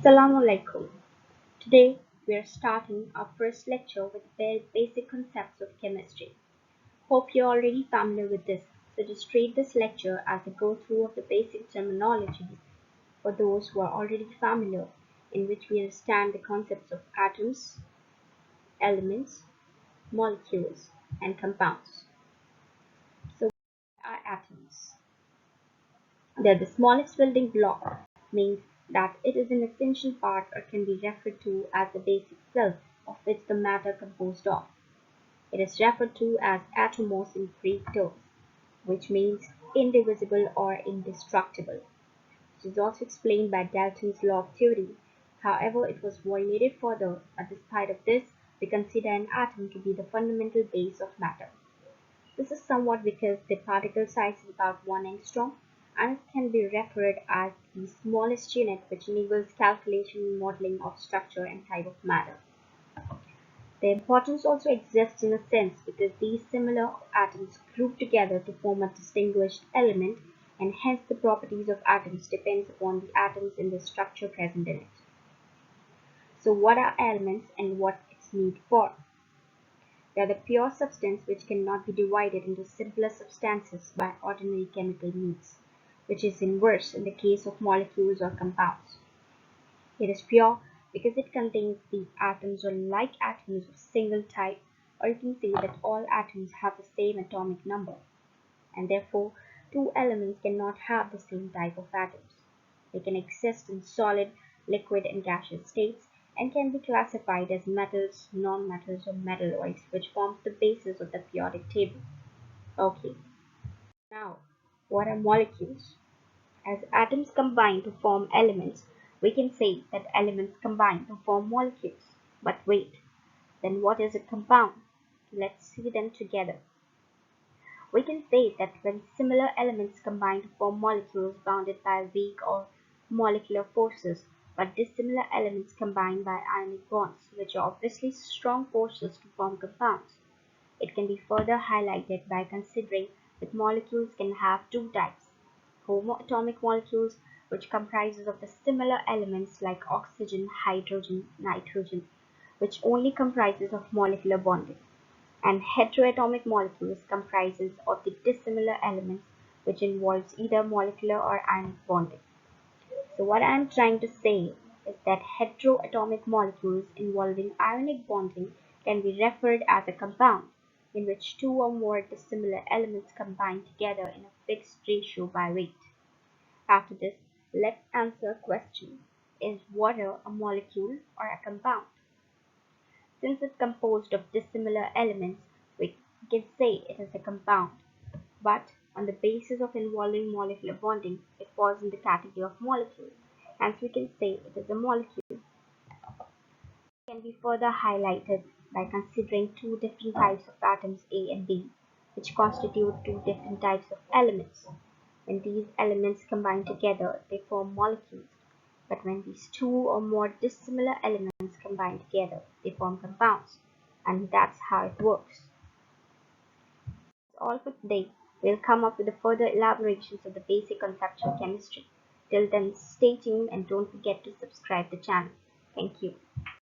Assalamu alaikum. Today we are starting our first lecture with very basic concepts of chemistry. Hope you're already familiar with this, so just treat this lecture as a go through of the basic terminologies for those who are already familiar, in which we understand the concepts of atoms, elements, molecules, and compounds. So, what are atoms? They're the smallest building block, means that it is an essential part or can be referred to as the basic self of which the matter composed of. It is referred to as atomos in Greek terms, which means indivisible or indestructible. This is also explained by Dalton's law of theory. However, it was violated further, but despite of this, we consider an atom to be the fundamental base of matter. This is somewhat because the particle size is about 1 angstrom and it can be referred as the smallest unit, which enables calculation and modeling of structure and type of matter. Their importance also exists in a sense because these similar atoms group together to form a distinguished element, and hence the properties of atoms depends upon the atoms in the structure present in it. So what are elements and what it's need for? They are the pure substance which cannot be divided into simpler substances by ordinary chemical means, which is inverse in the case of molecules or compounds. It is pure because it contains the atoms or like atoms of single type, or you can say that all atoms have the same atomic number, and therefore two elements cannot have the same type of atoms. They can exist in solid, liquid, and gaseous states and can be classified as metals, non-metals, or metalloids, which forms the basis of the periodic table. Okay, now what are molecules? As atoms combine to form elements, we can say that elements combine to form molecules. But wait, then what is a compound? Let's see them together. We can say that when similar elements combine to form molecules bounded by weak or molecular forces, but dissimilar elements combine by ionic bonds, which are obviously strong forces to form compounds. It can be further highlighted by considering that molecules can have two types: homoatomic molecules, which comprises of the similar elements like oxygen, hydrogen, nitrogen, which only comprises of molecular bonding, and heteroatomic molecules comprises of the dissimilar elements, which involves either molecular or ionic bonding. So what I am trying to say is that heteroatomic molecules involving ionic bonding can be referred as a compound, in which two or more dissimilar elements combine together in a fixed ratio by weight. After this, let's answer a question: is water a molecule or a compound? Since it's composed of dissimilar elements, we can say it is a compound, but on the basis of involving molecular bonding, it falls in the category of molecule. Hence, we can say it is a molecule. It can be further highlighted by considering two different types of atoms A and B, which constitute two different types of elements. When these elements combine together, they form molecules, but when these two or more dissimilar elements combine together, they form compounds, and that's how it works. That's all for today. We'll come up with the further elaborations of the basic conceptual chemistry. Till then, stay tuned and don't forget to subscribe the channel. Thank you.